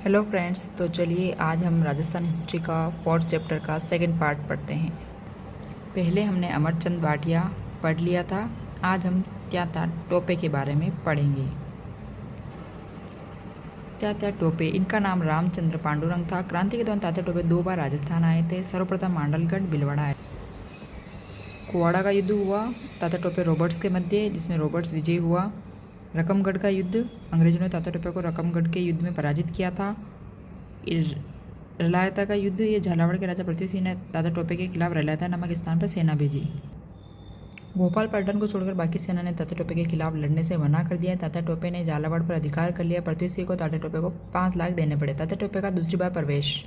Hello friends, तो चलिए आज हम राजस्थान हिस्ट्री का 4th चैप्टर का सेकंड पार्ट पढ़ते हैं। पहले हमने अमरचंद भाटिया पढ़ लिया था। आज हम तात्या टोपे के बारे में पढ़ेंगे। तात्या टोपे, इनका नाम रामचंद्र पांडुरंग था। क्रांति के दौरान तात्या टोपे 2 बार राजस्थान आए थे। सर्वप्रथम मांडलगढ़ भीलवाड़ा आए। कुवाड़ा का युद्ध हुआ तात्या टोपे रॉबर्ट्स के मध्य, जिसमें रॉबर्ट्स विजयी हुआ। रकमगढ़ का युद्ध, अंग्रेजों ने तात्या टोपे को रकमगढ़ के युद्ध में पराजित किया था। रलायता का युद्ध, ये झालावाड़ के राजा पृथ्वी सिंह ने तात्या टोपे के खिलाफ रलायता नामक स्थान पर सेना भेजी। भोपाल पलटन को छोड़कर बाकी सेना ने तात्या टोपे के खिलाफ लड़ने से मना कर दिया। तात्या टोपे ने झालावाड़ पर अधिकार कर लिया। पृथ्वी सिंह को तात्या टोपे को 5 लाख देने पड़े। तात्या टोपे का दूसरी बार प्रवेश।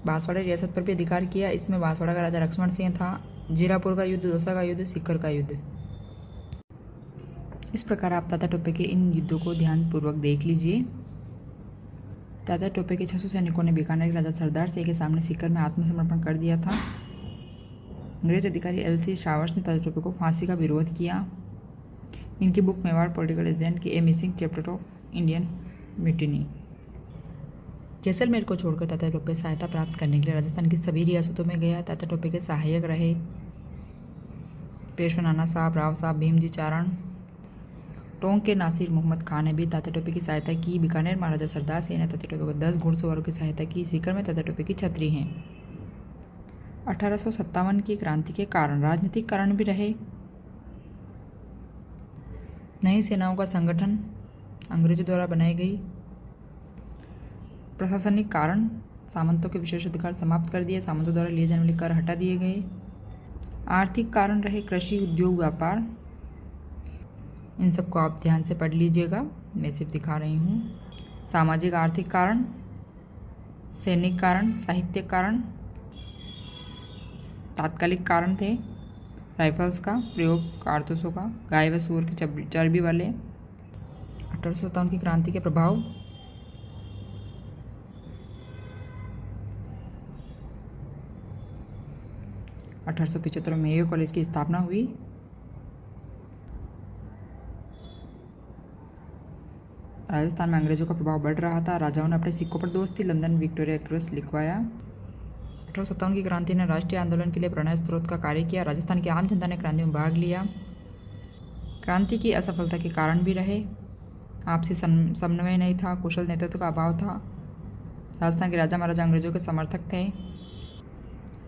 बांसवाड़ा रियासत पर भी अधिकार किया। इसमें बांसवाड़ा का राजा लक्ष्मण सिंह था। जीरापुर का युद्ध, दौसा का युद्ध, सीकर का युद्ध। इस प्रकार आप तात्या टोपे के इन युद्धों को ध्यानपूर्वक देख लीजिए। तात्या टोपे के 600 सैनिकों ने बीकानेर के राजा सरदार सिंह के सामने सीकर में आत्मसमर्पण कर दिया था। अंग्रेज अधिकारी एल.सी. शावर्स ने तात्या टोपे को फांसी का विरोध किया। इनकी बुक मेवाड़ पॉलिटिकल एजेंट की a missing chapter of Indian mutiny. Jaisalmer को छोड़कर तात्या टोपे सहायता प्राप्त करने के लिए राजस्थान की सभी रियासतों में गया। तात्या टोपे के सहायक रहे पेशवा नाना साहब, राव साहब, भीमजी चारण। टोंक के नासिर मोहम्मद खान ने भी तात्या टोपे की सहायता की। बीकानेर महाराजा सरदार सिंह ने तात्या टोपे को 10 घुड़सवारों की सहायता की। सीकर में तात्या टोपे की छतरी हैं। 1857 की क्रांति के कारण राजनीतिक कारण भी रहे। नई सेनाओं का संगठन अंग्रेजों द्वारा बनाई गई। प्रशासनिक कारण, सामंतों के विशेष अधिकार समाप्त कर दिए। सामंतों द्वारा लिए जाने वाले कर हटा दिए गए। आर्थिक कारण रहे कृषि, उद्योग, व्यापार। इन सबको आप ध्यान से पढ़ लीजिएगा, मैं सिर्फ दिखा रही हूँ। सामाजिक आर्थिक कारण, सैनिक कारण, साहित्यिक कारण, तात्कालिक कारण थे राइफल्स का प्रयोग, कारतूसों का, गाय व सूअर की चर्बी वाले। 1857 की क्रांति के प्रभाव। में मेयो कॉलेज की स्थापना हुई। राजस्थान में अंग्रेजों का प्रभाव बढ़ रहा था। राजाओं ने अपने सिक्कों पर दोस्ती लंदन विक्टोरिया क्रॉस लिखवाया। 1857 की क्रांति ने राष्ट्रीय आंदोलन के लिए प्रेरणा स्रोत का कार्य किया। राजस्थान की आम जनता ने क्रांति में भाग लिया। क्रांति की असफलता के कारण भी रहे। आपसी समन्वय नहीं था, कुशल नेतृत्व का अभाव था। राजस्थान के राजा महाराजा अंग्रेजों के समर्थक थे।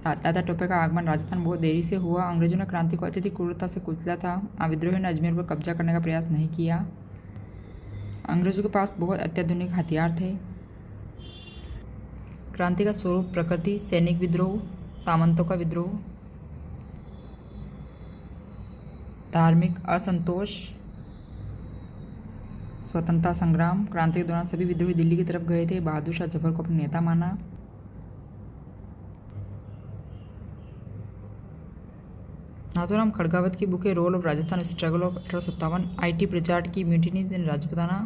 तात्या टोपे का आगमन राजस्थान बहुत देरी से हुआ। अंग्रेजों ने क्रांति को अत्यधिक क्रूरता से कुचला था। विद्रोहियों ने अजमेर पर कब्जा करने का प्रयास नहीं किया। अंग्रेजों के पास बहुत अत्याधुनिक हथियार थे। क्रांति का स्वरूप, प्रकृति, सैनिक विद्रोह, सामंतों का विद्रोह, धार्मिक असंतोष, स्वतंत्रता संग्राम। क्रांति के दौरान सभी विद्रोही दिल्ली की तरफ गए थे। बहादुर शाह जफर को अपने नेता माना। नाथूराम खड़गावत की बुक है role of Rajasthan struggle of 1857, I.T. Pritchard की म्यूटिनीज इन राजपुताना।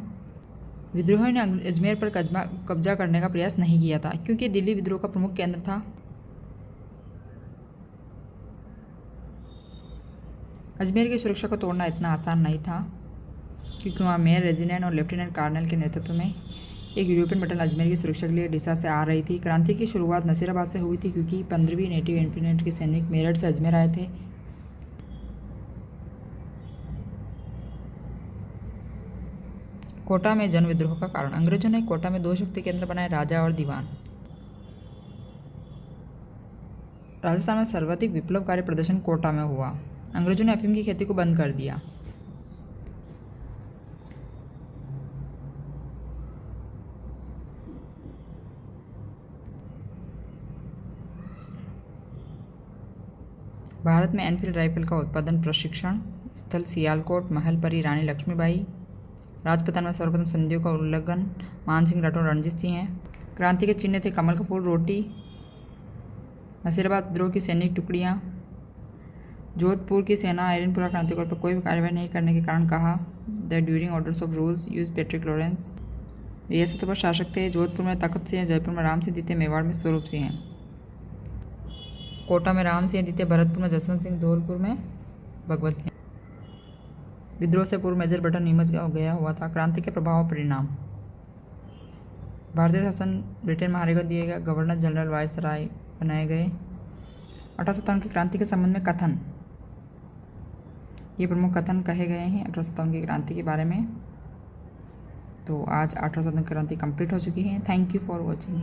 विद्रोहियों ने अजमेर पर कब्जा करने का प्रयास नहीं किया था, क्योंकि दिल्ली विद्रोह का प्रमुख केंद्र था। अजमेर की सुरक्षा को तोड़ना इतना आसान नहीं था, क्योंकि वहाँ मेयर रेजिडेंट और लेफ्टिनेंट कर्नल के नेतृत्व में एक यूरोपियन बटालियन अजमेर की सुरक्षा के लिए डिसा से आ रही थी। क्रांति की शुरुआत नसीराबाद से हुई थी, क्योंकि 15वीं नेटिव इन्फेंट्री के सैनिक मेरठ से अजमेर आए थे। कोटा में जन विद्रोह का कारण। अंग्रेजों ने कोटा में 2 शक्ति केंद्र बनाए, राजा और दीवान। राजस्थान में सर्वाधिक विप्लवकारी प्रदर्शन कोटा में हुआ। अंग्रेजों ने अफीम की खेती को बंद कर दिया। भारत में एनफील्ड राइफल का उत्पादन, प्रशिक्षण स्थल सियालकोट, महलपरी, रानी लक्ष्मीबाई। राजपुताना में सर्वप्रथम संधियों का उल्लंघन, मानसिंह राठौर, रणजीत सिंह हैं। क्रांति के चिन्ह थे कमल का फूल, रोटी। नसीराबाद विद्रोह की सैनिक टुकड़ियाँ। जोधपुर की सेना आयरनपुरा क्रांतिकारियों पर कोई कार्रवाई नहीं करने के कारण कहा the during orders of rules use Patrick Lawrence. रियासतों पर शासक थे। जोधपुर में तखत सिंह, जयपुर में राम सिंह द्वितीय, मेवाड़ में स्वरूप सिंह हैं। कोटा में राम सिंह द्वितीय, भरतपुर में जसवंत सिंह, धौलपुर में भगवत सिंह। विद्रोह से पूर्व मेजर बटन नीमच गया हुआ था। क्रांति के प्रभाव और परिणाम। भारतीय शासन ब्रिटेन महाराजा को दिए गए, गवर्नर जनरल वायसराय बनाए गए। 1857 की क्रांति के संबंध में कथन, ये प्रमुख कथन कहे गए हैं 1857 की क्रांति के बारे में। तो आज 1857 की क्रांति कंप्लीट हो चुकी है। Thank you for watching.